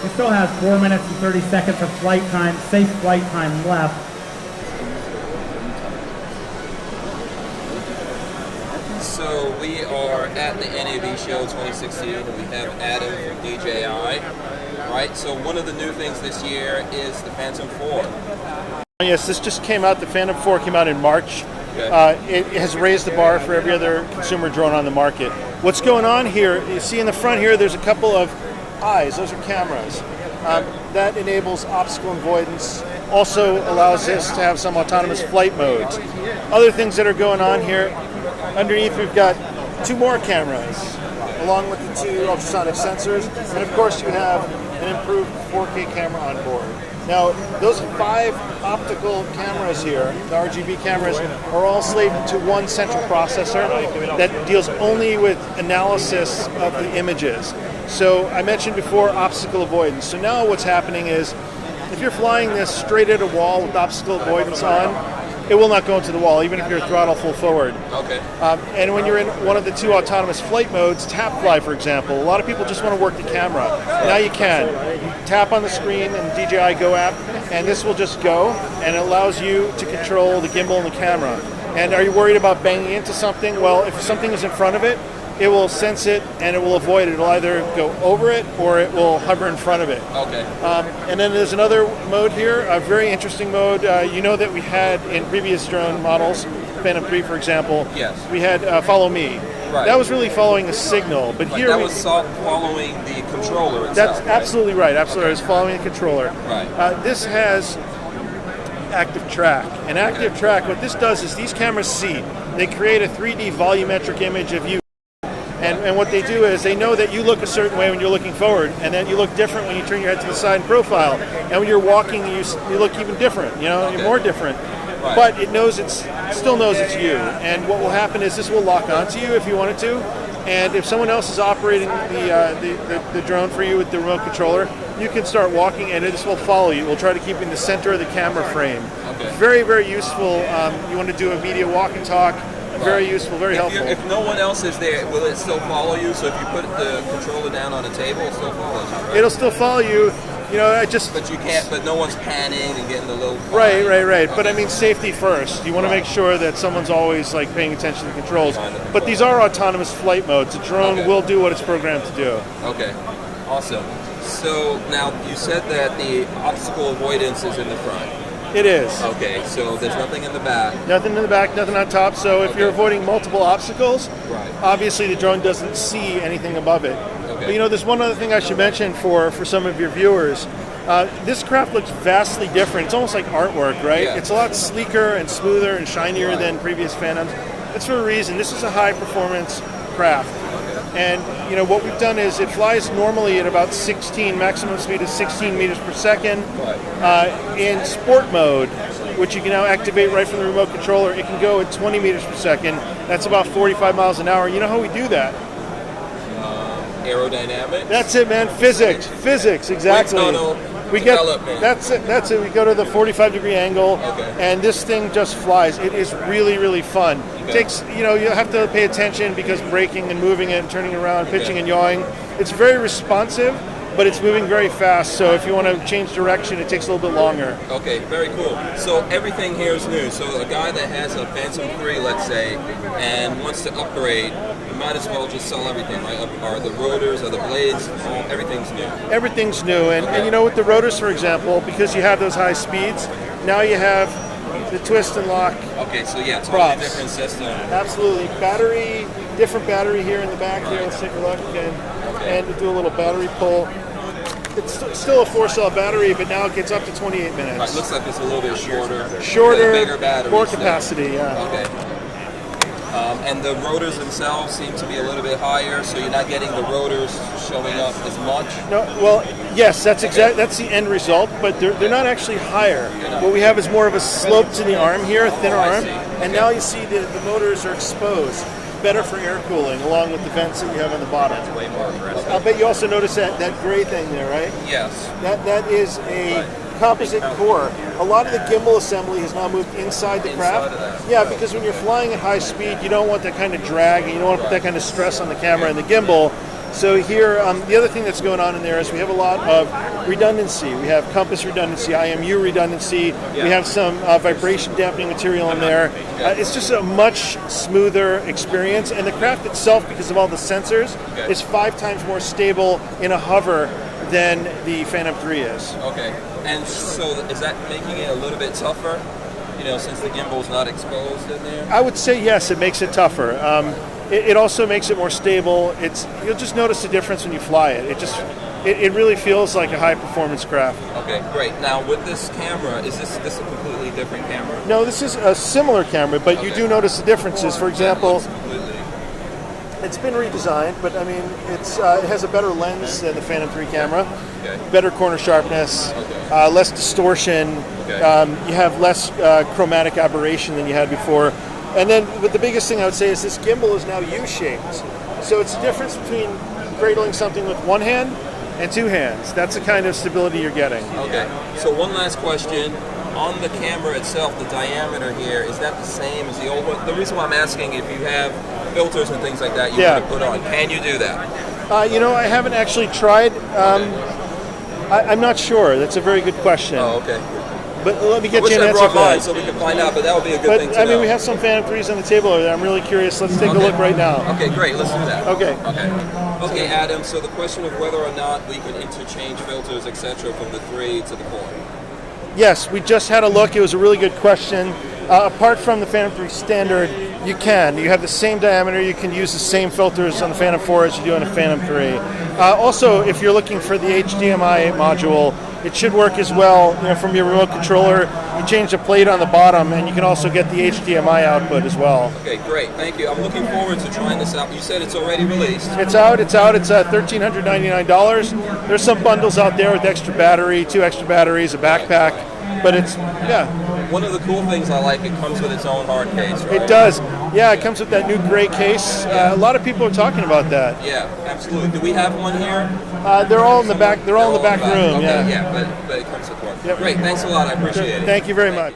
It still has 4 minutes and 30 seconds of flight time, safe flight time left. So we are at the NAB show 2016, and we have Adam from DJI, right? So one of the new things this year is the Phantom 4. Yes, this just came out. The Phantom 4 came out in March. Okay. It has raised the bar for every other consumer drone on the market. What's going on here, you see in the front here, there's a couple of eyes. Those are cameras. That enables obstacle avoidance, also allows us to have some autonomous flight modes. Other things that are going on here, underneath we've got 2 more cameras, along with the 2 ultrasonic sensors, and of course you have an improved 4K camera on board. Now, those 5 optical cameras here, the RGB cameras, are all slaved into one central processor that deals only with analysis of the images. So I mentioned before obstacle avoidance. So now what's happening is, if you're flying this straight at a wall with obstacle avoidance on, it will not go into the wall, even if you're throttle full forward. Okay. And when you're in one of the 2 autonomous flight modes, tap fly, for example, a lot of people just want to work the camera. Now you can. You tap on the screen in the DJI Go app, and this will just go, and it allows you to control the gimbal and the camera. And are you worried about banging into something? Well, if something is in front of it, it will sense it and it will avoid it. It'll either go over it or it will hover in front of it. Okay. And then there's another mode here, a very interesting mode. You know that we had in previous drone models, Phantom 3 for example, Yes. we had Follow Me. Right. That was really following a signal, but here That was following the controller itself. that's absolutely right. Absolutely right. It's following the controller. Right. This has active track. And active track, what this does is these cameras see. They create a 3D volumetric image of you. And what they do is they know that you look a certain way when you're looking forward, and that you look different when you turn your head to the side and profile. And when you're walking, you look even different. You know, you're more different. Right. But it still knows it's you. And what will happen is this will lock onto you if you want it to. And if someone else is operating the drone for you with the remote controller, you can start walking, and this will follow you. It will try to keep you in the center of the camera frame. Okay. Very, very useful. You want to do a media walk and talk. Very useful, very helpful. If no one else is there, will it still follow you? So if you put the controller down on the table, it still follows you, right? It'll still follow you. You know, But you can't. But no one's panning and getting the little. Right. Okay. But I mean, safety first. You want to make sure that someone's always like paying attention to the controls. But these are autonomous flight modes. The drone will do what it's programmed to do. Okay. Awesome. So now you said that the obstacle avoidance is in the front. It is. Okay, so there's nothing in the back. Nothing in the back, nothing on top. So if you're avoiding multiple obstacles, obviously the drone doesn't see anything above it. Okay. But you know, there's one other thing I should mention for some of your viewers. This craft looks vastly different. It's almost like artwork, right? Yeah. It's a lot sleeker and smoother and shinier than previous Phantoms. That's for a reason. This is a high-performance craft. And you know what we've done is it flies normally at about 16, maximum speed is 16 meters per second. In sport mode, which you can now activate right from the remote controller, it can go at 20 meters per second. That's about 45 miles an hour. You know how we do that? Aerodynamics? That's it, man. Physics, exactly. We get that's it. We go to the 45-degree angle, and this thing just flies. It is really, really fun. It takes, you know, you have to pay attention because braking and moving it and turning around, pitching and yawing. It's very responsive, but it's moving very fast. So if you want to change direction, it takes a little bit longer. Okay, very cool. So everything here is new. So a guy that has a Phantom 3, let's say, and wants to upgrade, you might as well just sell everything, right? Are the rotors, are the blades, everything's new? Everything's new. And you know, with the rotors, for example, because you have those high speeds, now you have the twist and lock. Okay, so yeah, totally props. different system. Absolutely. Different battery here in the back here. Let's take a look and do a little battery pull. It's still a 4-cell battery, but now it gets up to 28 minutes. Right, looks like it's a little bit shorter. Shorter, bigger battery. more capacity, yeah. Okay. And the rotors themselves seem to be a little bit higher, so you're not getting the rotors showing up as much. No, well, yes, that's that's the end result, but they're not actually higher. What we have is more of a slope to the arm here, a thinner arm, and now you see the motors are exposed. Better for air cooling, along with the vents that you have on the bottom. That's way more aggressive. I'll bet you also notice that gray thing there, right? Yes. That is a composite core. A lot of the gimbal assembly has now moved inside the craft. Yeah, because when you're flying at high speed, you don't want that kind of drag, and you don't want to put that kind of stress on the camera and the gimbal. So here, the other thing that's going on in there is we have a lot of redundancy. We have compass redundancy, IMU redundancy. We have some vibration dampening material in there. It's just a much smoother experience, and the craft itself, because of all the sensors, is 5 times more stable in a hover than the Phantom 3 is. Okay, and so is that making it a little bit tougher? You know, since the gimbal's not exposed in there? I would say yes, it makes it tougher. It also makes it more stable. You'll just notice the difference when you fly it. It really feels like a high performance craft. Okay, great. Now with this camera, is this a completely different camera? No, this is a similar camera, but you do notice the differences. For example, it's been redesigned, but I mean, it has a better lens than the Phantom 3 camera, better corner sharpness, less distortion. You have less chromatic aberration than you had before. And then, but the biggest thing I would say is this gimbal is now U-shaped. So it's the difference between cradling something with one hand and 2 hands. That's the kind of stability you're getting. Okay. So one last question. On the camera itself, the diameter here, is that the same as the old one? The reason why I'm asking, if you have filters and things like that you want to put on, can you do that? You know, I haven't actually tried. I'm not sure. That's a very good question. Oh, okay. But let me get you an answer for that. So we can find out, but that would be a good thing to know. I mean, we have some Phantom 3s on the table over there. I'm really curious. Let's take a look right now. Okay, great. Let's do that. Okay. Okay, Adam, so the question of whether or not we could interchange filters, etc., from the 3 to the 4. Yes, we just had a look. It was a really good question. Apart from the Phantom 3 standard, you can. You have the same diameter. You can use the same filters on the Phantom 4 as you do on the Phantom 3. Also, if you're looking for the HDMI module, it should work as well. You know, from your remote controller, you change the plate on the bottom, and you can also get the HDMI output as well. Okay, great. Thank you. I'm looking forward to trying this out. You said it's already released. It's out. It's $1,399. There's some bundles out there with extra battery, 2 extra batteries, a backpack, but it's One of the cool things I like, it comes with its own hard case, right? It does. Yeah, it comes with that new gray case. A lot of people are talking about that. Yeah, absolutely. Do we have one here? They're all in the back. They're all in the back room. Okay, yeah. But it comes with one. Yep. Great. Thanks a lot. I appreciate it. Thank you very much.